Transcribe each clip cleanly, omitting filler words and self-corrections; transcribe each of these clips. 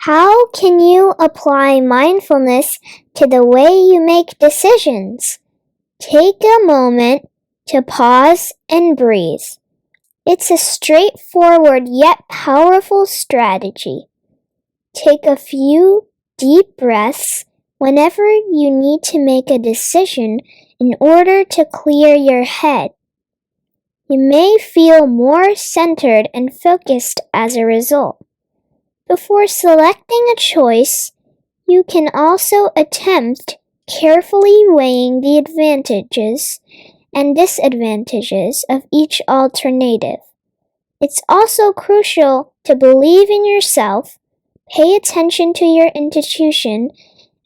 How can you apply mindfulness to the way you make decisions? Take a moment to pause and breathe. It's a straightforward yet powerful strategy. Take a few deep breaths whenever you need to make a decision in order to clear your head. You may feel more centered and focused as a result. Before selecting a choice, you can also attempt carefully weighing the advantages and disadvantages of each alternative. It's also crucial to believe in yourself, pay attention to your intuition,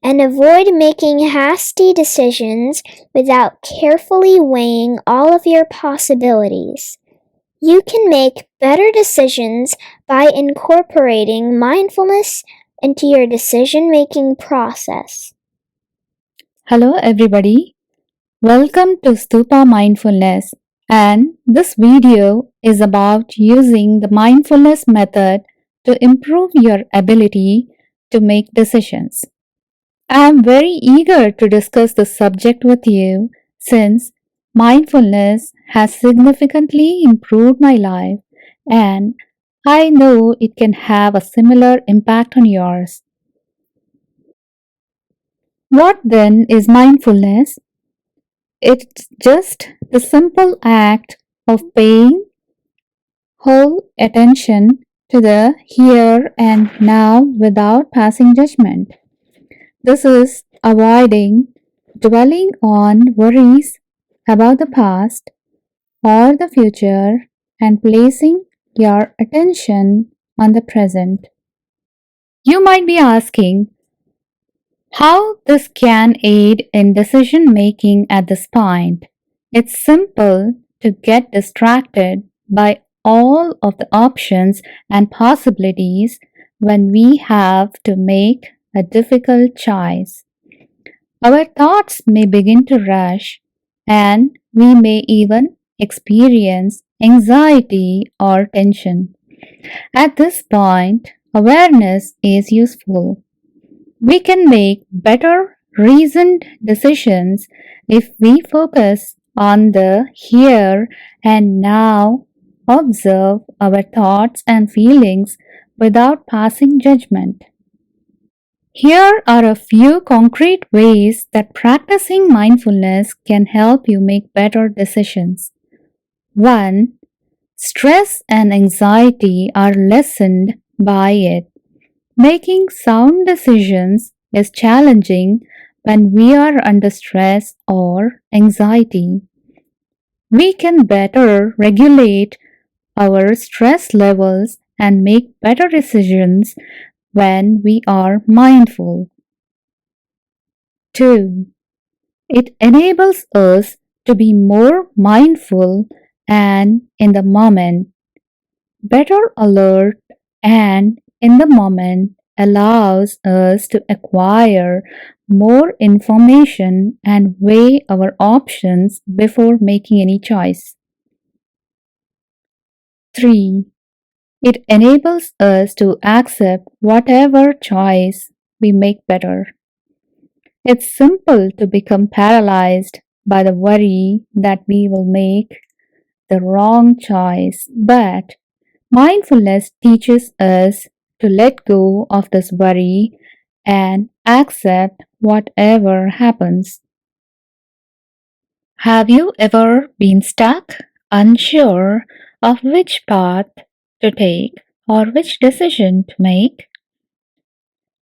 and avoid making hasty decisions without carefully weighing all of your possibilities. You can make better decisions by incorporating mindfulness into your decision-making process. Hello everybody, welcome to Stupa Mindfulness, and this video is about using the mindfulness method to improve your ability to make decisions. I am very eager to discuss this subject with you since mindfulness has significantly improved my life and I know it can have a similar impact on yours. What then is mindfulness? It's just the simple act of paying whole attention to the here and now without passing judgment. This is avoiding dwelling on worries about the past or the future and placing your attention on the present. You might be asking how this can aid in decision making at this point. It's simple to get distracted by all of the options and possibilities when we have to make a difficult choice. Our thoughts may begin to rush and we may even experience anxiety or tension. At this point, awareness is useful. We can make better reasoned decisions if we focus on the here and now, observe our thoughts and feelings without passing judgment. Here are a few concrete ways that practicing mindfulness can help you make better decisions. 1. Stress and anxiety are lessened by it. Making sound decisions is challenging when we are under stress or anxiety. We can better regulate our stress levels and make better decisions when we are mindful. 2. It enables us to be more mindful and in the moment. Better alert and in the moment allows us to acquire more information and weigh our options before making any choice. 3. It enables us to accept whatever choice we make better. It's simple to become paralyzed by the worry that we will make the wrong choice, but mindfulness teaches us to let go of this worry and accept whatever happens. Have you ever been stuck, unsure of which path to take or which decision to make?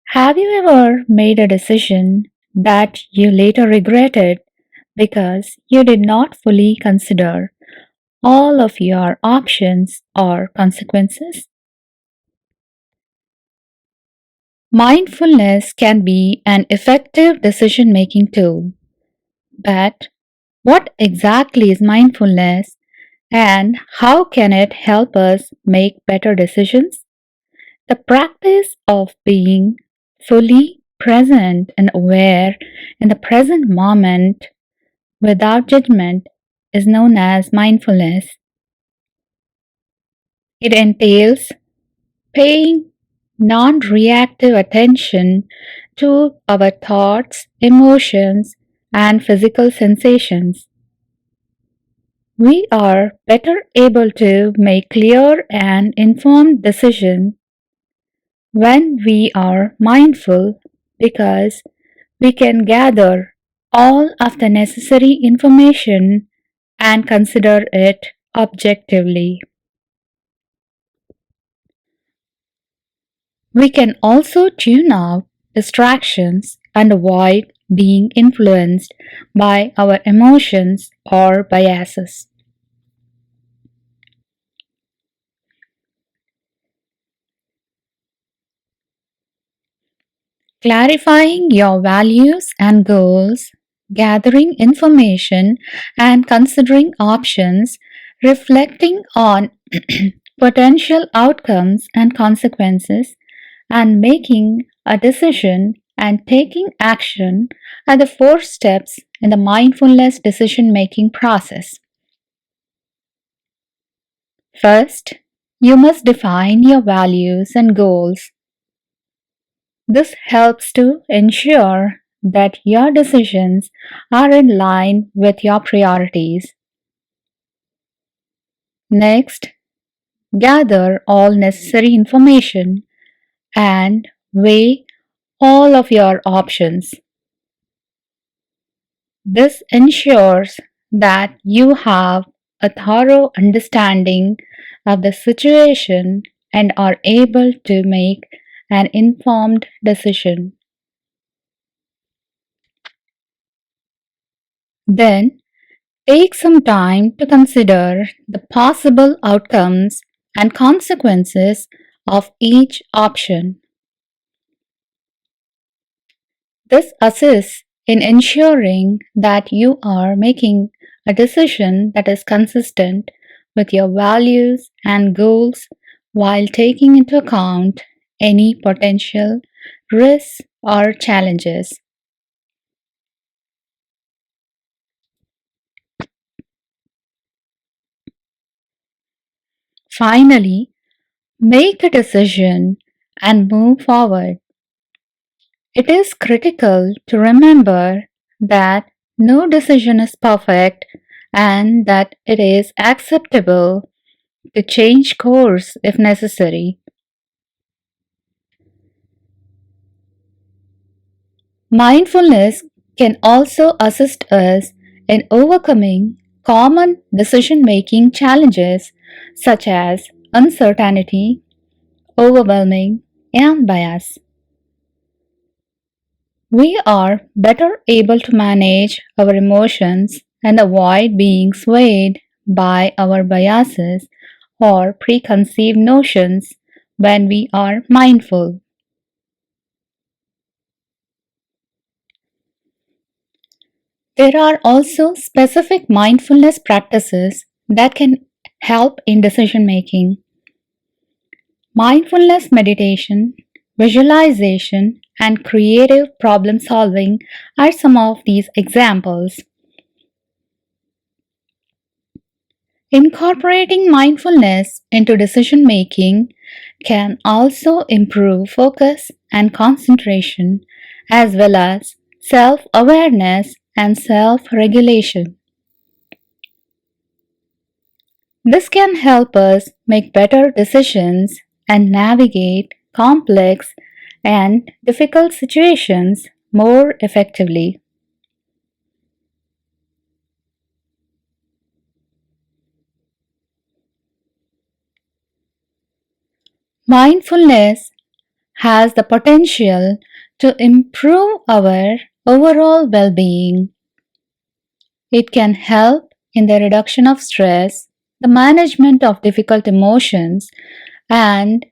Have you ever made a decision that you later regretted because you did not fully consider all of your options or consequences? Mindfulness can be an effective decision making tool, but what exactly is mindfulness and how can it help us make better decisions? The practice of being fully present and aware in the present moment without judgment is known as mindfulness. It entails paying non reactive attention to our thoughts, emotions, and physical sensations. We are better able to make clear and informed decisions when we are mindful because we can gather all of the necessary information and consider it objectively. We can also tune out distractions and avoid being influenced by our emotions or biases. Clarifying your values and goals, gathering information and considering options, reflecting on potential outcomes and consequences, and making a decision and taking action are the four steps in the mindfulness decision making process. First, you must define your values and goals. This helps to ensure that your decisions are in line with your priorities. Next, gather all necessary information and weigh all of your options. This ensures that you have a thorough understanding of the situation and are able to make an informed decision. Then, take some time to consider the possible outcomes and consequences of each option. This assists in ensuring that you are making a decision that is consistent with your values and goals while taking into account any potential risks or challenges. Finally, make a decision and move forward. It is critical to remember that no decision is perfect and that it is acceptable to change course if necessary. Mindfulness can also assist us in overcoming common decision making challenges such as uncertainty, overwhelming, and bias. We are better able to manage our emotions and avoid being swayed by our biases or preconceived notions when we are mindful. There are also specific mindfulness practices that can help in decision making. Mindfulness meditation, visualization, and creative problem solving are some of these examples. Incorporating mindfulness into decision making can also improve focus and concentration, as well as self awareness and self regulation. This can help us make better decisions and navigate complex and difficult situations more effectively. Mindfulness has the potential to improve our overall well being. It can help in the reduction of stress, the management of difficult emotions, and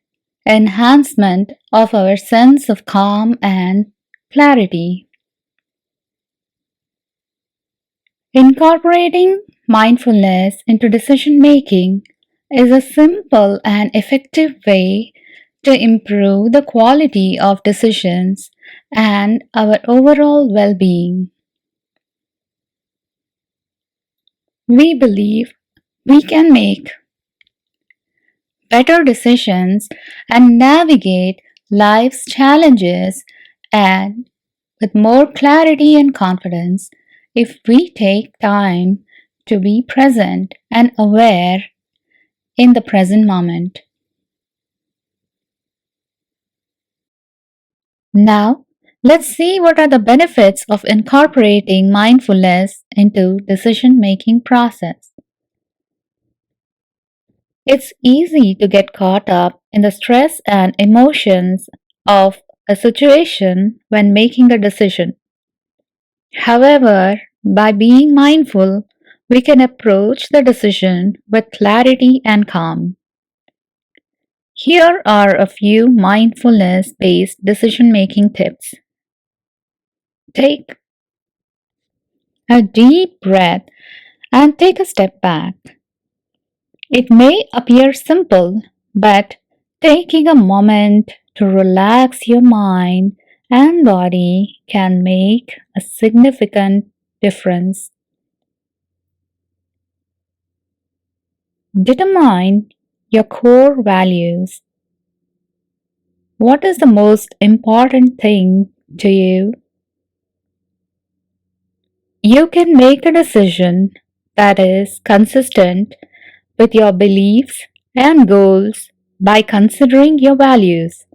enhancement of our sense of calm and clarity. Incorporating mindfulness into decision making is a simple and effective way to improve the quality of decisions and our overall well being. We believe we can make better decisions and navigate life's challenges and with more clarity and confidence if we take time to be present and aware in the present moment. Now, let's see what are the benefits of incorporating mindfulness into decision-making process. It's easy to get caught up in the stress and emotions of a situation when making a decision. However, by being mindful, we can approach the decision with clarity and calm. Here are a few mindfulness based decision making tips. Take a deep breath and take a step back. It may appear simple, but taking a moment to relax your mind and body can make a significant difference. Determine your core values. What is the most important thing to you? You can make a decision that is consistent with your beliefs and goals by considering your values.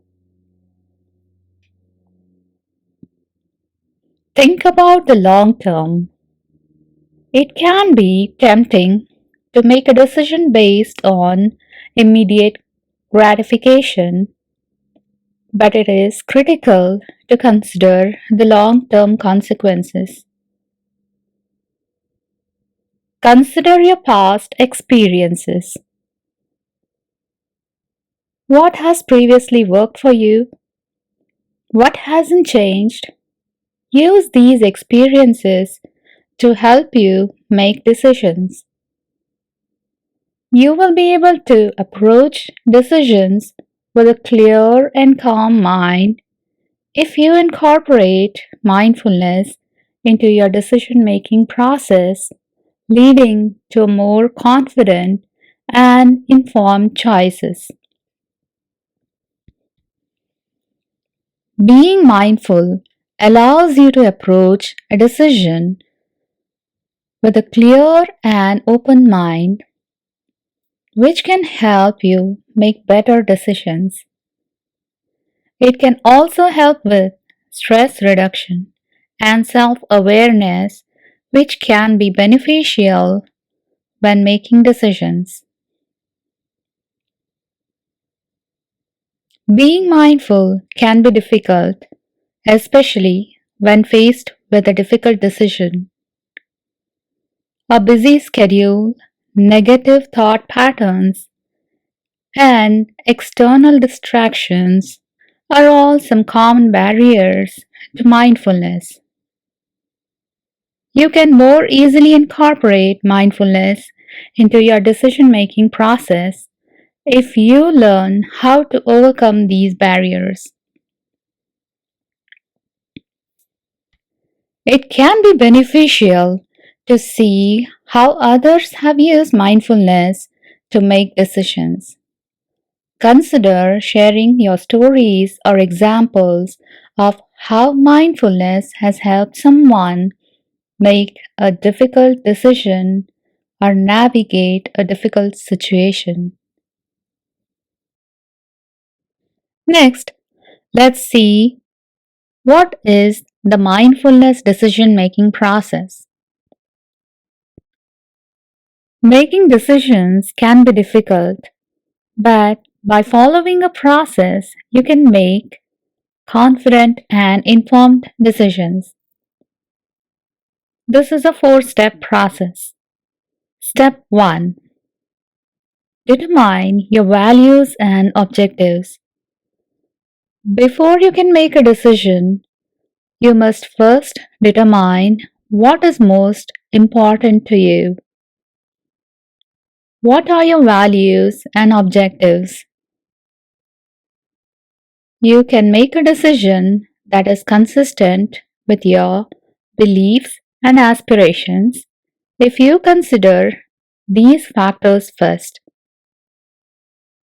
Think about the long term. It can be tempting to make a decision based on immediate gratification, but it is critical to consider the long term consequences. Consider your past experiences. What has previously worked for you? What hasn't changed? Use these experiences to help you make decisions. You will be able to approach decisions with a clear and calm mind if you incorporate mindfulness into your decision making process, leading to more confident and informed choices. Being mindful allows you to approach a decision with a clear and open mind, which can help you make better decisions. It can also help with stress reduction and self awareness, which can be beneficial when making decisions. Being mindful can be difficult, especially when faced with a difficult decision. A busy schedule, negative thought patterns, and external distractions are all some common barriers to mindfulness. You can more easily incorporate mindfulness into your decision making process if you learn how to overcome these barriers. It can be beneficial to see how others have used mindfulness to make decisions. Consider sharing your stories or examples of how mindfulness has helped someone make a difficult decision or navigate a difficult situation. Next, let's see what is the mindfulness decision making process. Making decisions can be difficult, but by following a process, you can make confident and informed decisions. This is a four-step process. Step 1. Determine your values and objectives. Before you can make a decision, you must first determine what is most important to you. What are your values and objectives? You can make a decision that is consistent with your beliefs and aspirations if you consider these factors first.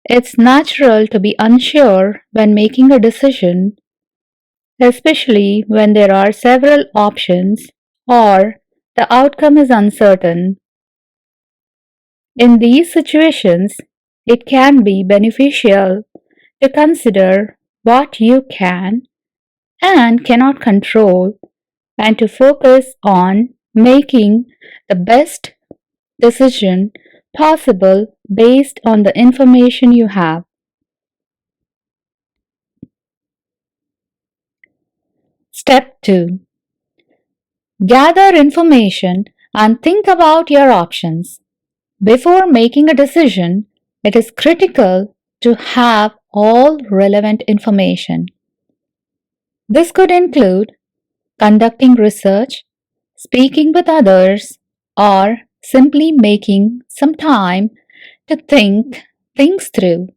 It's natural to be unsure when making a decision, especially when there are several options or the outcome is uncertain. In these situations, it can be beneficial to consider what you can and cannot control and to focus on making the best decision possible based on the information you have. Step 2. Gather information and think about your options. Before making a decision, it is critical to have all relevant information. This could include conducting research, speaking with others, or simply making some time to think things through.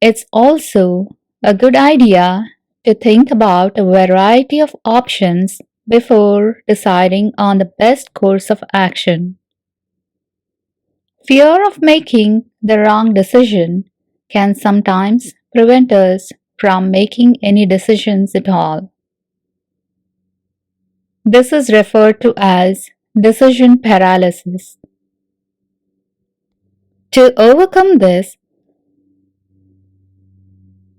It's also a good idea to think about a variety of options before deciding on the best course of action. Fear of making the wrong decision can sometimes prevent us from making any decisions at all. This is referred to as decision paralysis. To overcome this,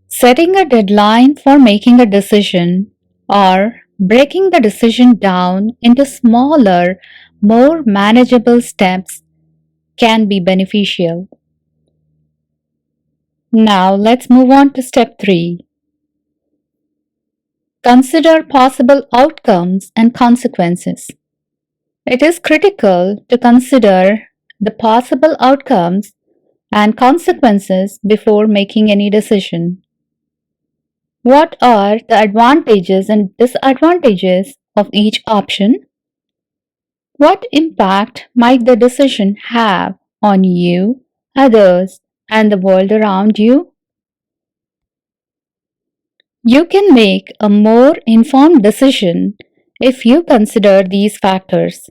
setting a deadline for making a decision or breaking the decision down into smaller, more manageable steps can be beneficial. Now let's move on to step 3. Consider possible outcomes and consequences. It is critical to consider the possible outcomes and consequences before making any decision. What are the advantages and disadvantages of each option? What impact might the decision have on you, others, and the world around you? You can make a more informed decision if you consider these factors.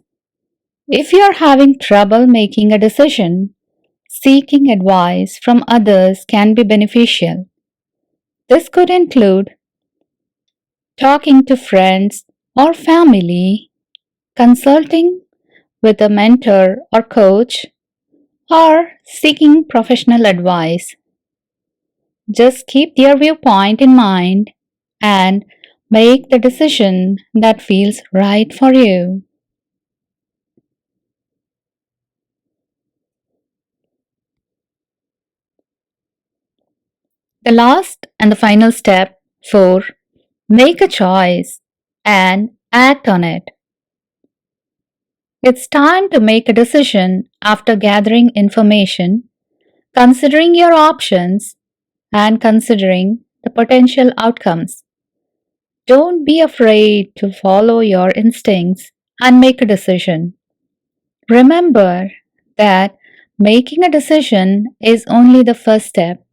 If you are having trouble making a decision, seeking advice from others can be beneficial. This could include talking to friends or family, consulting with a mentor or coach, or seeking professional advice. Just keep their viewpoint in mind and make the decision that feels right for you. The last and the final step 4. Make a choice and act on it. It's time to make a decision after gathering information, considering your options, and considering the potential outcomes. Don't be afraid to follow your instincts and make a decision. Remember that making a decision is only the first step.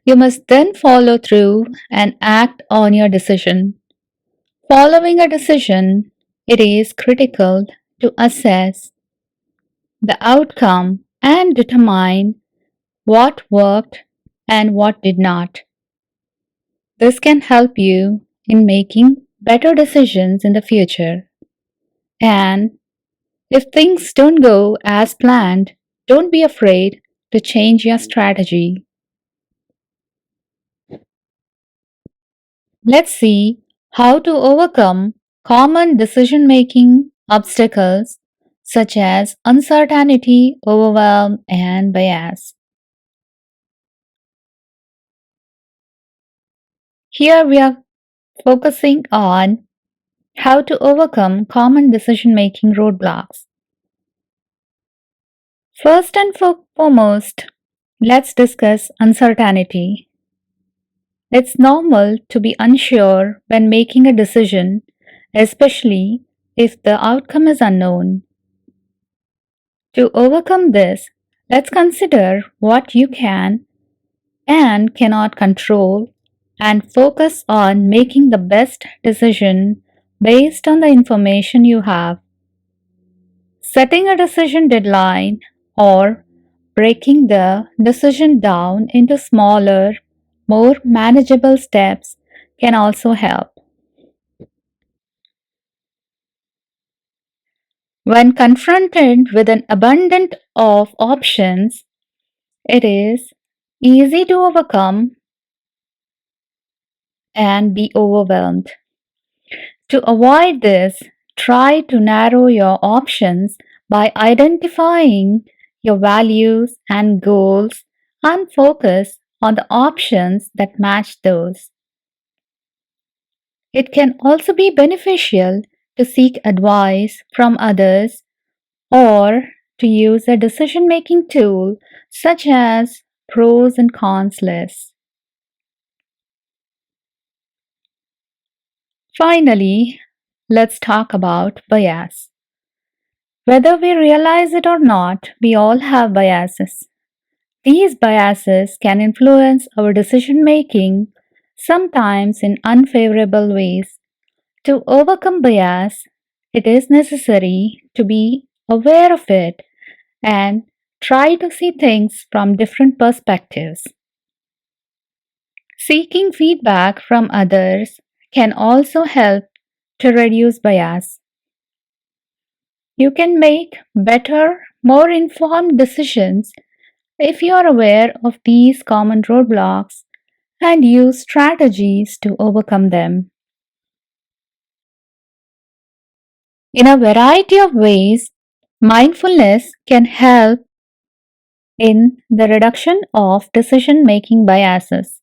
You must then follow through and act on your decision. Following a decision, it is critical to assess the outcome and determine what worked and what did not. This can help you in making better decisions in the future. And if things don't go as planned, don't be afraid to change your strategy. Let's see how to overcome common decision making obstacles such as uncertainty, overwhelm, and bias. Here we are focusing on how to overcome common decision making roadblocks. First and foremost, let's discuss uncertainty. It's normal to be unsure when making a decision, especially if the outcome is unknown. To overcome this, let's consider what you can and cannot control and focus on making the best decision based on the information you have. Setting a decision deadline or breaking the decision down into smaller, more manageable steps can also help. When confronted with an abundance of options, it is easy to overcome and be overwhelmed. To avoid this, try to narrow your options by identifying your values and goals and focus on the options that match those. It can also be beneficial to seek advice from others or to use a decision making tool such as pros and cons lists. Finally, let's talk about bias. Whether we realize it or not, we all have biases. These biases can influence our decision making, sometimes in unfavorable ways. To overcome bias, it is necessary to be aware of it and try to see things from different perspectives. Seeking feedback from others can also help to reduce bias. You can make better, more informed decisions if you are aware of these common roadblocks and use strategies to overcome them. In a variety of ways, mindfulness can help in the reduction of decision making biases.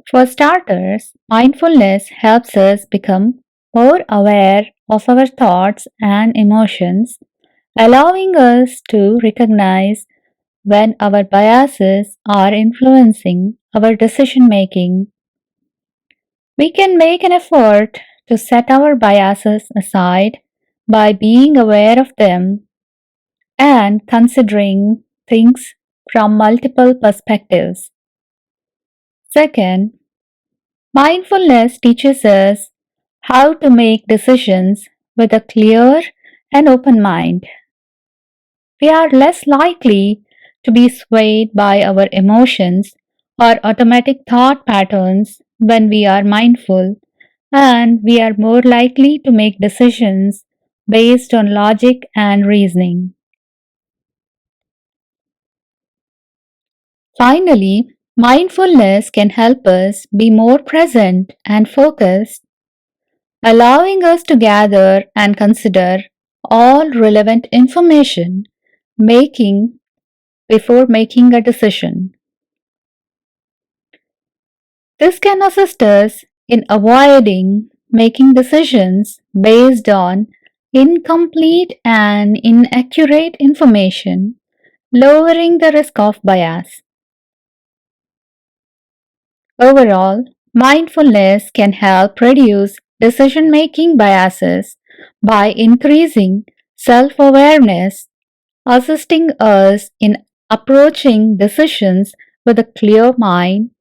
For starters, mindfulness helps us become more aware of our thoughts and emotions, allowing us to recognize when our biases are influencing our decision making. We can make an effort to set our biases aside by being aware of them and considering things from multiple perspectives. Second, mindfulness teaches us how to make decisions with a clear and open mind. We are less likely to be swayed by our emotions or automatic thought patterns when we are mindful, and we are more likely to make decisions based on logic and reasoning. Finally, mindfulness can help us be more present and focused, allowing us to gather and consider all relevant information making before making a decision. This can assist us in avoiding making decisions based on incomplete and inaccurate information, lowering the risk of bias. Overall, mindfulness can help reduce decision making biases by increasing self awareness, assisting us in approaching decisions with a clear mind,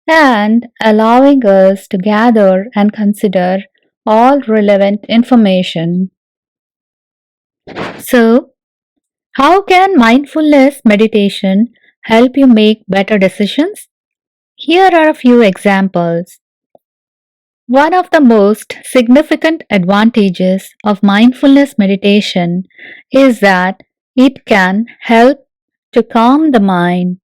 and allowing us to gather and consider all relevant information. So, how can mindfulness meditation help you make better decisions? Here are a few examples. One of the most significant advantages of mindfulness meditation is that it can help to calm the mind.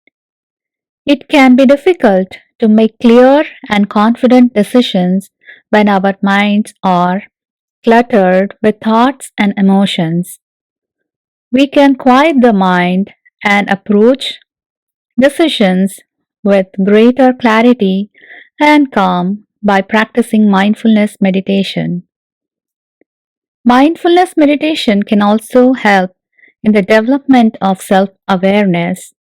It can be difficult to make clear and confident decisions when our minds are cluttered with thoughts and emotions. We can quiet the mind and approach decisions with greater clarity and calm by practicing mindfulness meditation. Mindfulness meditation can also help in the development of self awareness.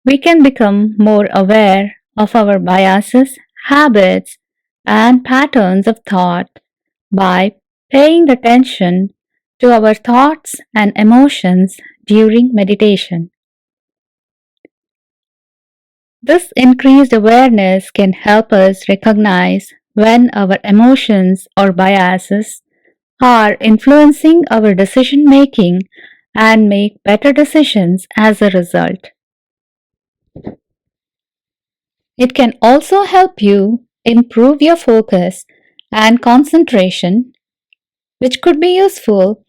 We can become more aware of our biases, habits, and patterns of thought by paying attention to our thoughts and emotions during meditation. This increased awareness can help us recognize when our emotions or biases are influencing our decision making and make better decisions as a result. It can also help you improve your focus and concentration, which could be useful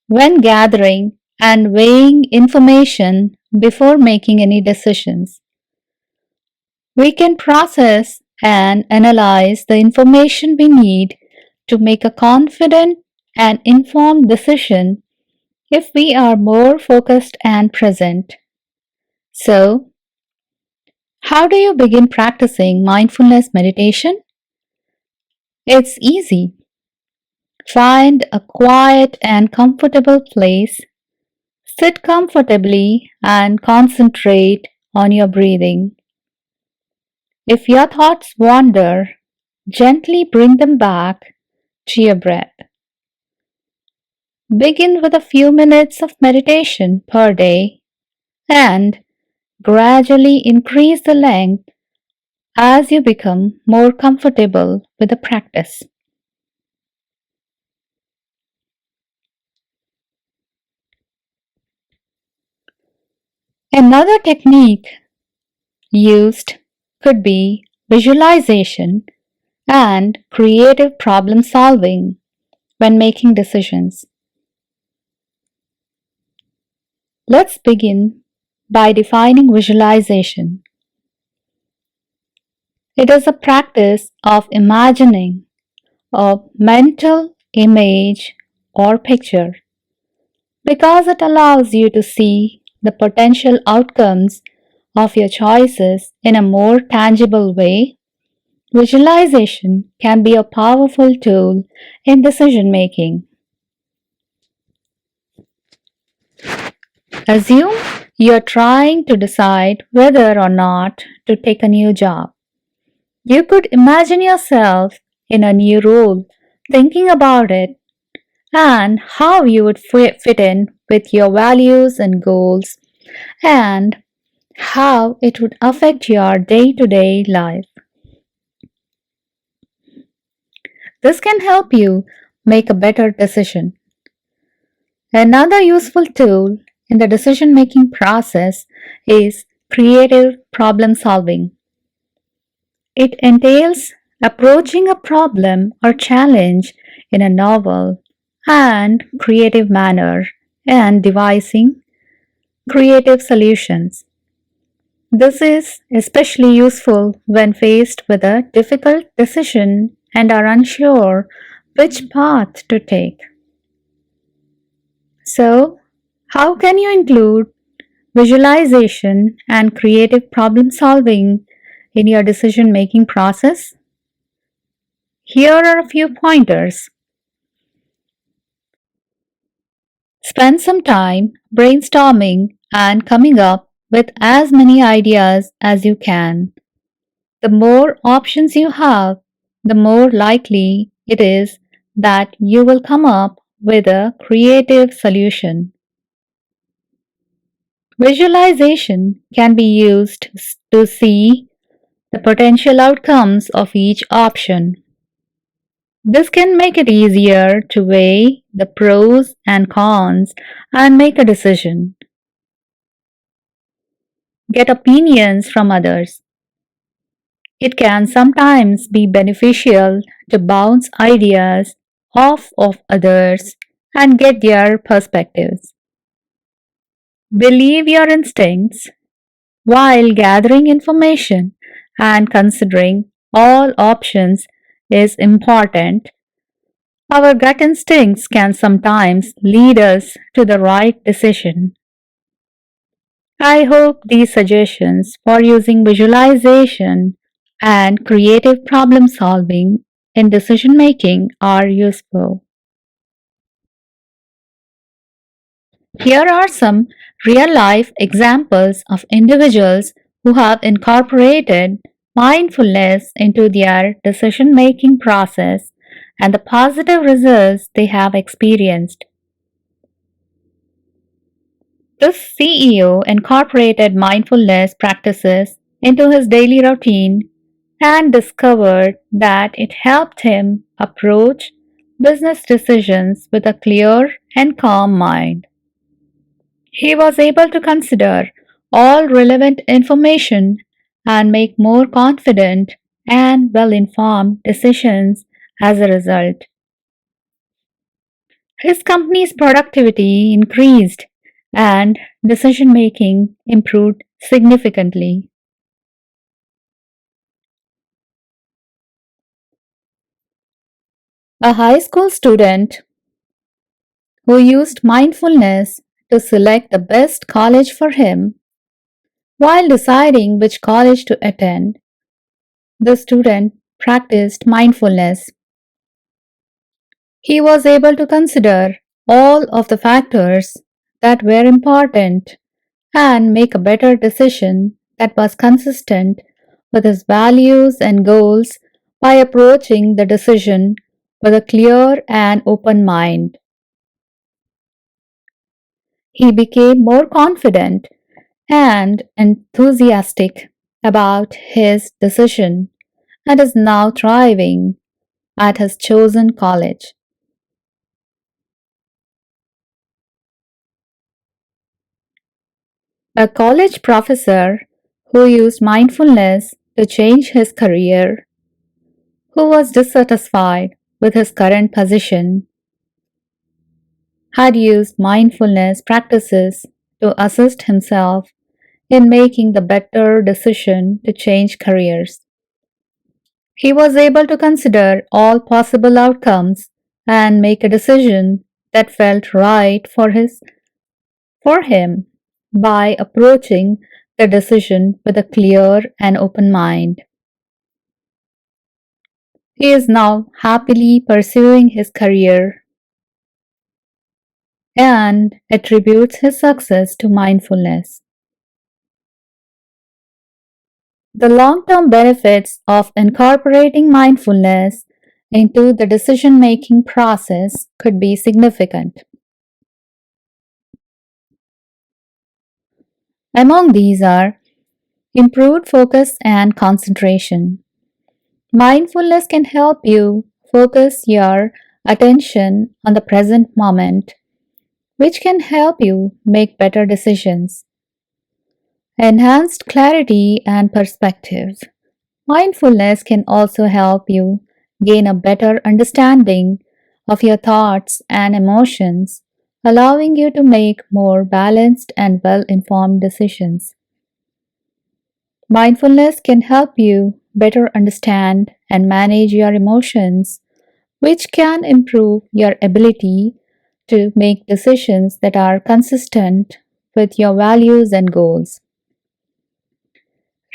when gathering and weighing information before making any decisions. We can process and analyze the information we need to make a confident and informed decision if we are more focused and present. So, how do you begin practicing mindfulness meditation? It's easy. Find a quiet and comfortable place, sit comfortably, and concentrate on your breathing. If your thoughts wander, gently bring them back to your breath. Begin with a few minutes of meditation per day and gradually increase the length as you become more comfortable with the practice. Another technique used could be visualization and creative problem solving when making decisions. Let's begin by defining visualization. It is a practice of imagining a mental image or picture because it allows you to see the potential outcomes of your choices in a more tangible way. Visualization can be a powerful tool in decision making. Assume you're trying to decide whether or not to take a new job. You could imagine yourself in a new role, thinking about it and how you would fit in with your values and goals, and how it would affect your day to day life. This can help you make a better decision. Another useful tool in the decision making process is creative problem solving. It entails approaching a problem or challenge in a novel and creative manner and devising creative solutions. This is especially useful when faced with a difficult decision and are unsure which path to take. So, how can you include visualization and creative problem solving in your decision making process? Here are a few pointers. Spend some time brainstorming and coming up with as many ideas as you can. The more options you have, the more likely it is that you will come up with a creative solution. Visualization can be used to see the potential outcomes of each option. This can make it easier to weigh the pros and cons and make a decision. Get opinions from others. It can sometimes be beneficial to bounce ideas off of others and get their perspectives. Believe your instincts while gathering information and considering all options is important. Our gut instincts can sometimes lead us to the right decision. I hope these suggestions for using visualization and creative problem solving in decision making are useful. Here are some real life examples of individuals who have incorporated mindfulness into their decision making process and the positive results they have experienced. This CEO incorporated mindfulness practices into his daily routine and discovered that it helped him approach business decisions with a clear and calm mind. He was able to consider all relevant information and make more confident and well informed decisions as a result. His company's productivity increased and decision making improved significantly. A high school student who used mindfulness to select the best college for him while deciding which college to attend, the student practiced mindfulness. He was able to consider all of the factors that were important and make a better decision that was consistent with his values and goals by approaching the decision with a clear and open mind. He became more confident and enthusiastic about his decision and is now thriving at his chosen college. A college professor who used mindfulness to change his career, who was dissatisfied with his current position, had used mindfulness practices to assist himself in making the better decision to change careers. He was able to consider all possible outcomes and make a decision that felt right for him by approaching the decision with a clear and open mind. He is now happily pursuing his career and attributes his success to mindfulness. The long term benefits of incorporating mindfulness into the decision making process could be significant. Among these are improved focus and concentration. Mindfulness can help you focus your attention on the present moment, which can help you make better decisions. Enhanced clarity and perspective. Mindfulness can also help you gain a better understanding of your thoughts and emotions, allowing you to make more balanced and well informed decisions. Mindfulness can help you better understand and manage your emotions, which can improve your ability to make decisions that are consistent with your values and goals.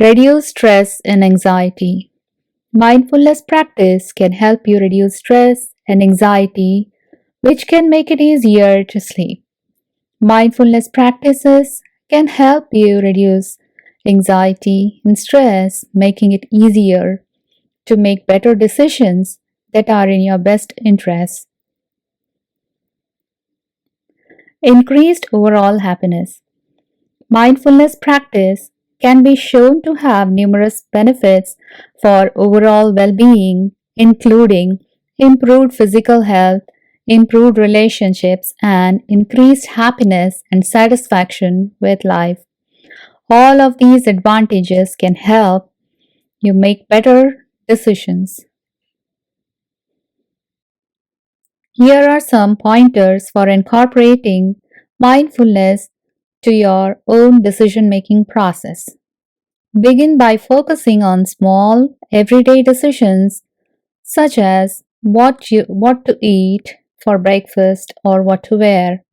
Reduce stress and anxiety. Mindfulness practice can help you reduce stress and anxiety, which can make it easier to sleep. Mindfulness practices can help you reduce anxiety and stress, making it easier to make better decisions that are in your best interest. Increased overall happiness. Mindfulness practice can be shown to have numerous benefits for overall well being, including improved physical health, improved relationships, and increased happiness and satisfaction with life. All of these advantages can help you make better decisions. Here are some pointers for incorporating mindfulness to your own decision making process. Begin by focusing on small, everyday decisions such as what to eat for breakfast or what to wear.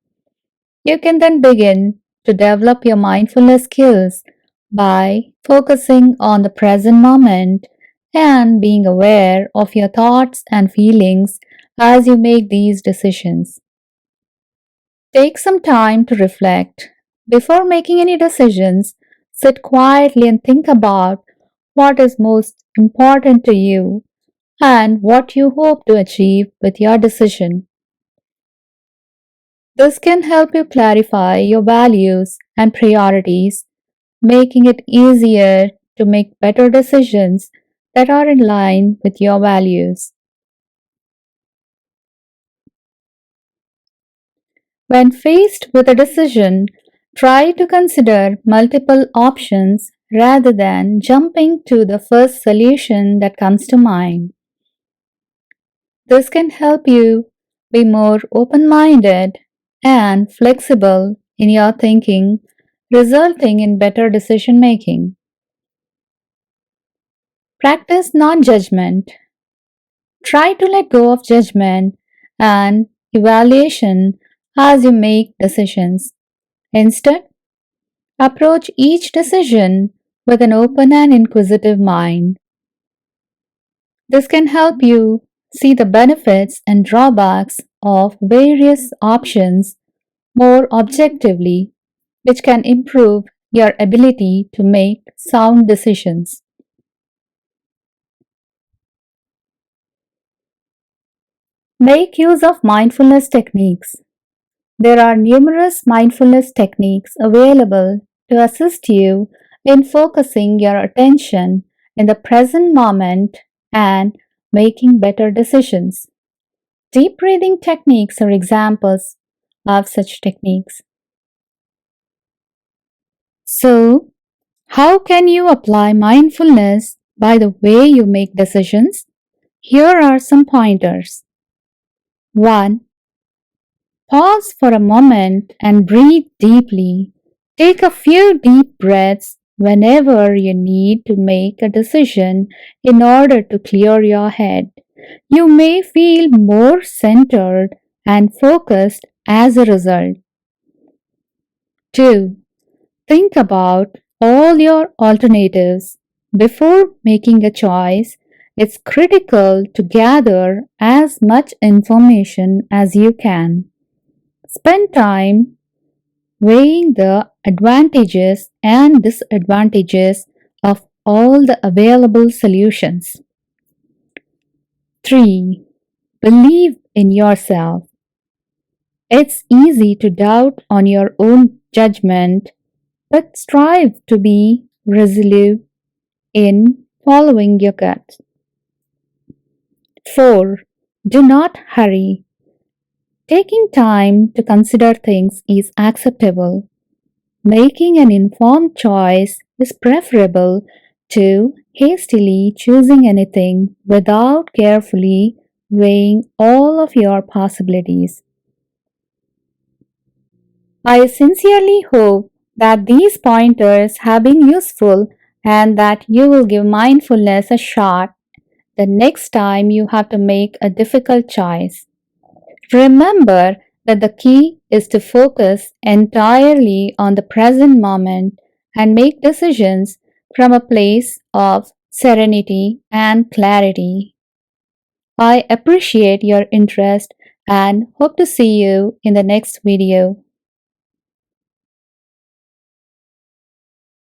You can then begin to develop your mindfulness skills by focusing on the present moment and being aware of your thoughts and feelings as you make these decisions. Take some time to reflect. Before making any decisions, sit quietly and think about what is most important to you and what you hope to achieve with your decision. This can help you clarify your values and priorities, making it easier to make better decisions that are in line with your values. When faced with a decision, Try to consider multiple options rather than jumping to the first solution that comes to mind. This can help you be more open minded and flexible in your thinking, resulting in better decision making. Practice non judgment. Try to let go of judgment and evaluation as you make decisions. Instead, approach each decision with an open and inquisitive mind. This can help you see the benefits and drawbacks of various options more objectively, which can improve your ability to make sound decisions. Make use of mindfulness techniques. There are numerous mindfulness techniques available to assist you in focusing your attention in the present moment and making better decisions. Deep breathing techniques are examples of such techniques. So, how can you apply mindfulness by the way you make decisions? Here are some pointers. 1. Pause for a moment and breathe deeply. Take a few deep breaths whenever you need to make a decision in order to clear your head. You may feel more centered and focused as a result. 2. Think about all your alternatives. Before making a choice, it's critical to gather as much information as you can. Spend time weighing the advantages and disadvantages of all the available solutions. 3. Believe in yourself. It's easy to doubt on your own judgment, but strive to be resolute in following your gut. 4. Do not hurry. Taking time to consider things is acceptable. Making an informed choice is preferable to hastily choosing anything without carefully weighing all of your possibilities. I sincerely hope that these pointers have been useful and that you will give mindfulness a shot the next time you have to make a difficult choice. Remember that the key is to focus entirely on the present moment and make decisions from a place of serenity and clarity. I appreciate your interest and hope to see you in the next video.